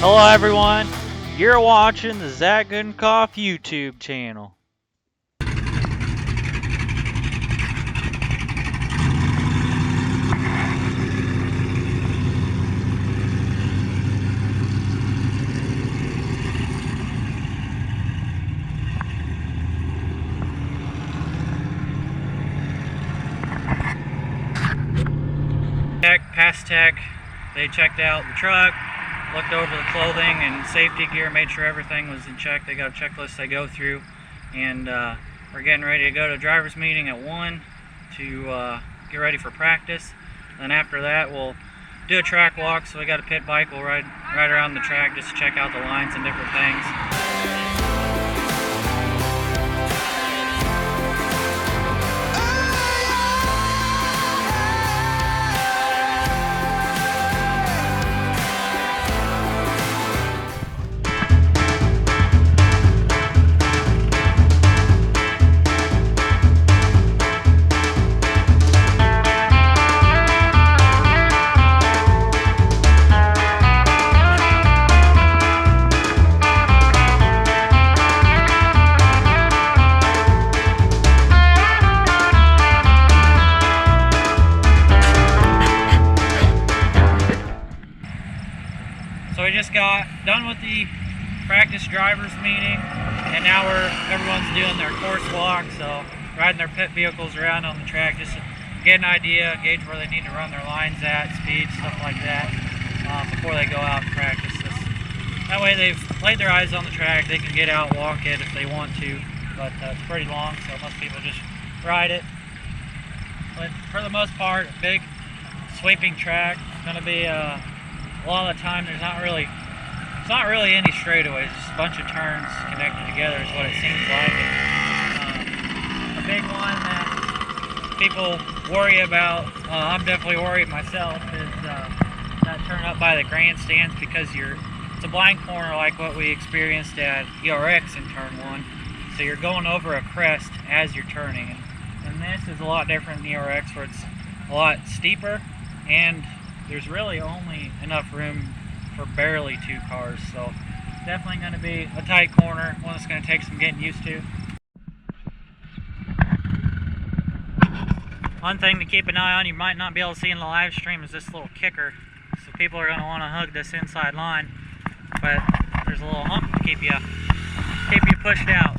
Hello everyone, you're watching the Zach Goodenkoff YouTube channel. Past tech, they checked out the truck, looked over the clothing and safety gear, made sure everything was in check. They got a checklist they go through, and we're getting ready to go to a driver's meeting at 1 to get ready for practice. Then after that we'll do a track walk, so we got a pit bike. We'll ride around the track just to check out the lines and different things. So we just got done with the practice drivers meeting, and now everyone's doing their course walk, so riding their pit vehicles around on the track just to get an idea, gauge where they need to run their lines at, speed, stuff like that, before they go out and practice this. That way they've laid their eyes on the track, they can get out, walk it if they want to, but it's pretty long, so most people just ride it. But for the most part, a big sweeping track. It's going to be a lot of the time it's not really any straightaways, just a bunch of turns connected together is what it seems like. A big one that people worry about, I'm definitely worried myself, is that turn up by the grandstands, because it's a blind corner like what we experienced at ERX in turn 1, so you're going over a crest as you're turning, and this is a lot different than ERX, where it's a lot steeper and there's really only enough room for barely 2 cars, so it's definitely going to be a tight corner, one that's going to take some getting used to. One thing to keep an eye on, you might not be able to see in the live stream, is this little kicker. So people are going to want to hug this inside line, but there's a little hump to keep you pushed out.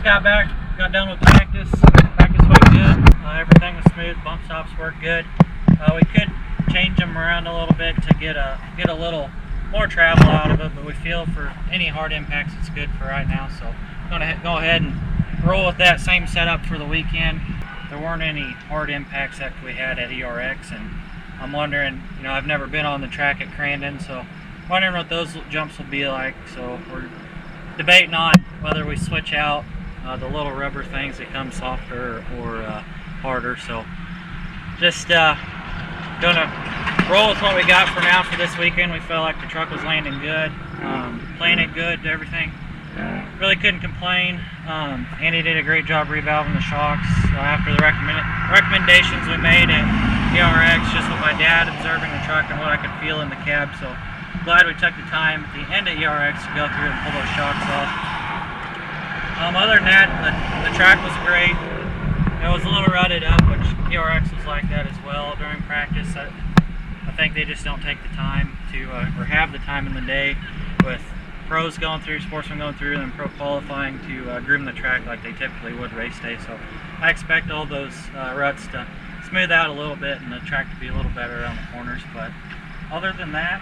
got done with practice. Practice went good. Everything was smooth. Bump stops worked good. We could change them around a little bit to get a little more travel out of it, but we feel for any hard impacts it's good for right now. So I'm gonna go ahead and roll with that same setup for the weekend. There weren't any hard impacts that we had at ERX, and I'm wondering, I've never been on the track at Crandon, so wondering what those jumps will be like. So we're debating on whether we switch out the little rubber things that come softer or harder. So just gonna roll with what we got for now for this weekend. We felt like the truck was landing good, playing it good, everything. Really couldn't complain. Andy did a great job revalving the shocks after the recommendations we made at ERX, just with my dad observing the truck and what I could feel in the cab. So glad we took the time at the end of ERX to go through and pull those shocks off. Other than that, the track was great. It was a little rutted up, which ERX was like that as well during practice. I think they just don't take the time to, or have the time in the day with pros going through, sportsmen going through, and pro qualifying to groom the track like they typically would race day. So I expect all those ruts to smooth out a little bit and the track to be a little better around the corners. But other than that,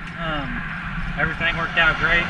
everything worked out great.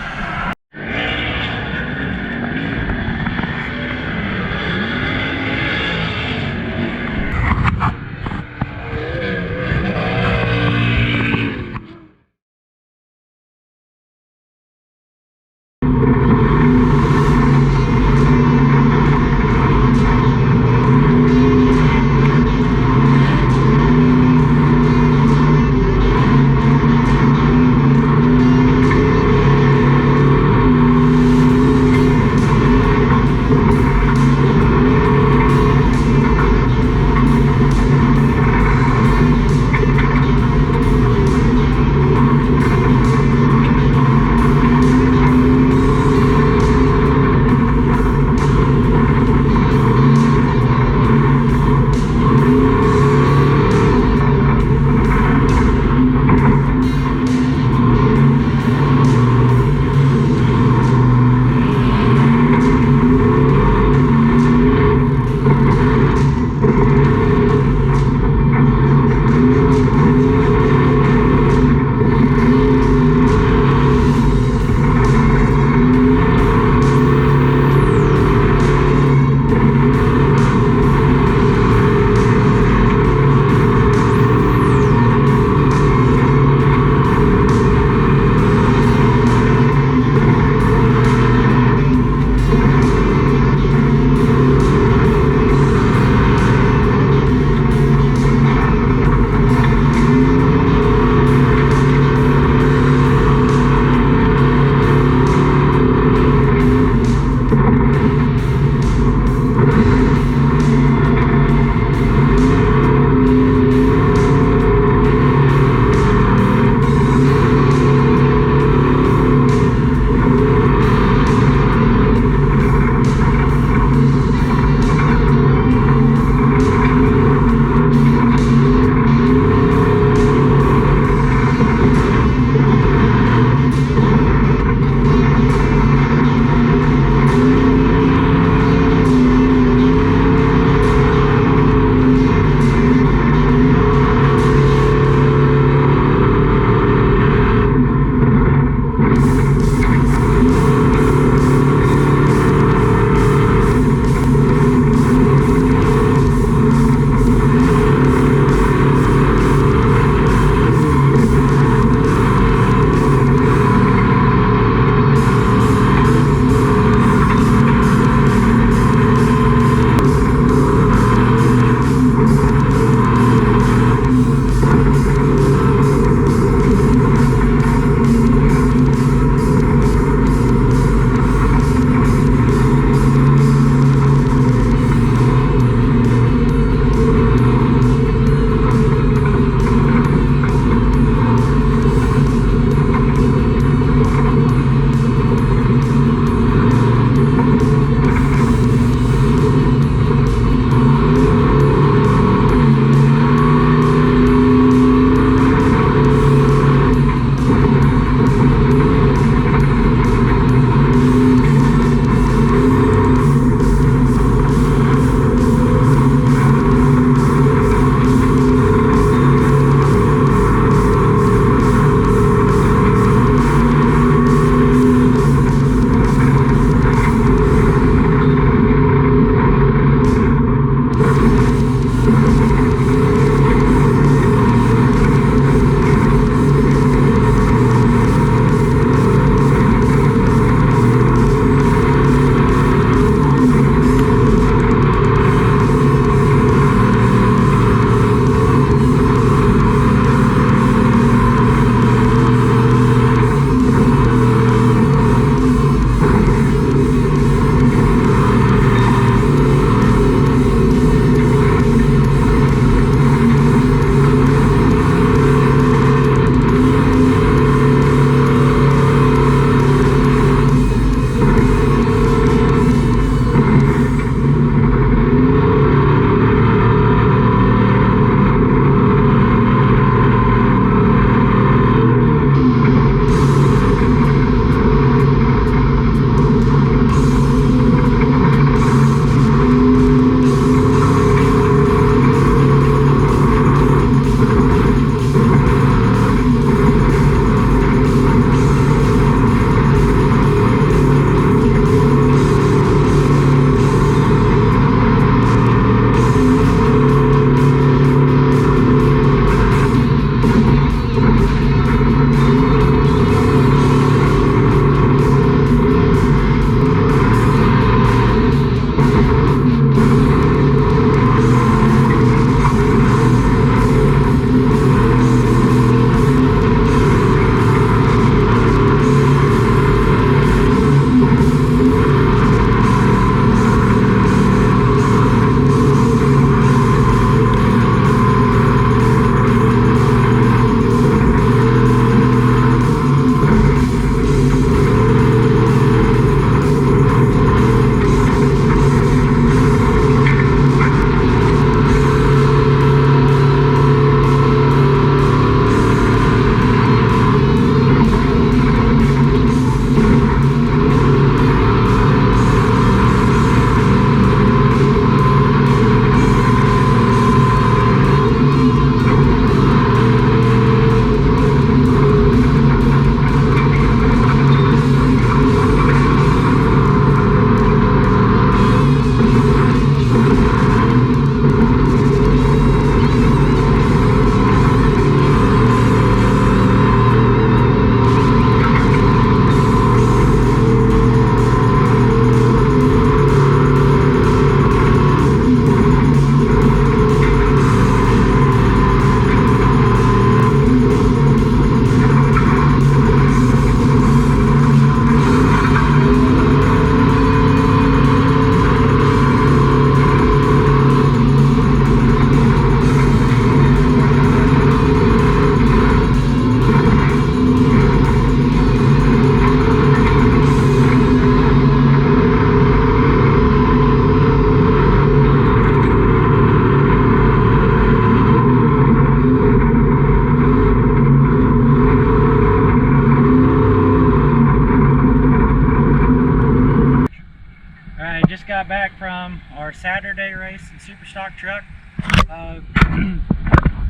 our Saturday race in Super Stock Truck.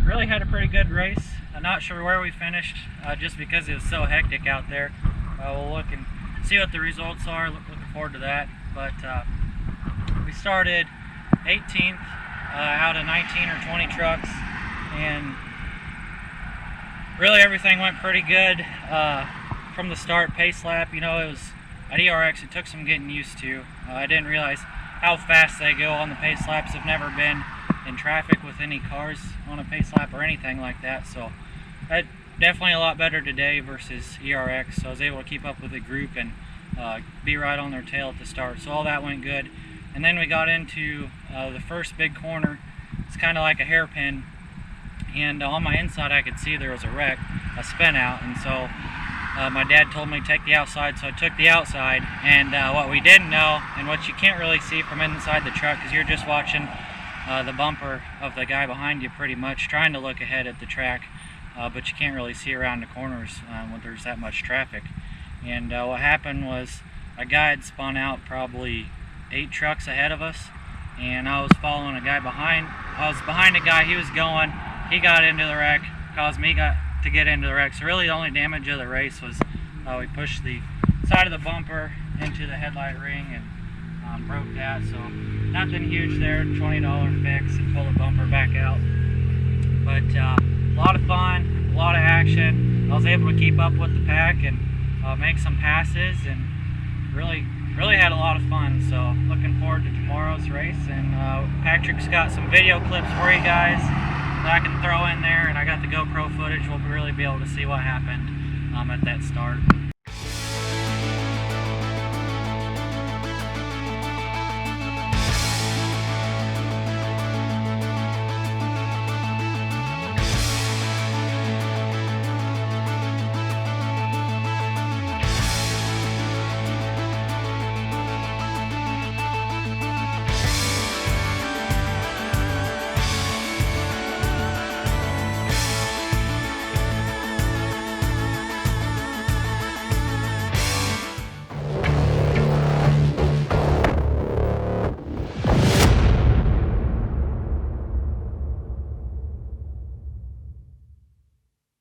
Really had a pretty good race. I'm not sure where we finished just because it was so hectic out there. We'll look and see what the results are. Looking forward to that. But we started 18th out of 19 or 20 trucks, and really everything went pretty good from the start. Pace lap, you know, it was at ERX, it took some getting used to. I didn't realize how fast they go on the pace laps. I've never been in traffic with any cars on a pace lap or anything like that, so definitely a lot better today versus ERX. So I was able to keep up with the group and be right on their tail at the start, so all that went good. And then we got into the first big corner. It's kind of like a hairpin, and on my inside I could see there was a wreck, a spin out, and so my dad told me to take the outside, so I took the outside. And what we didn't know, and what you can't really see from inside the truck, because you're just watching the bumper of the guy behind you pretty much, trying to look ahead at the track, but you can't really see around the corners when there's that much traffic. And what happened was a guy had spun out probably 8 trucks ahead of us, and I was following a guy behind. I was behind a guy, he was going, he got into the wreck, caused me to get into the wreck. So really the only damage of the race was we pushed the side of the bumper into the headlight ring and broke that. So nothing huge there, $20 fix, and pull the bumper back out. But a lot of fun, a lot of action. I was able to keep up with the pack and make some passes, and really had a lot of fun. So looking forward to tomorrow's race, and Patrick's got some video clips for you guys that I can throw in there, and I got the GoPro footage. We'll really be able to see what happened at that start.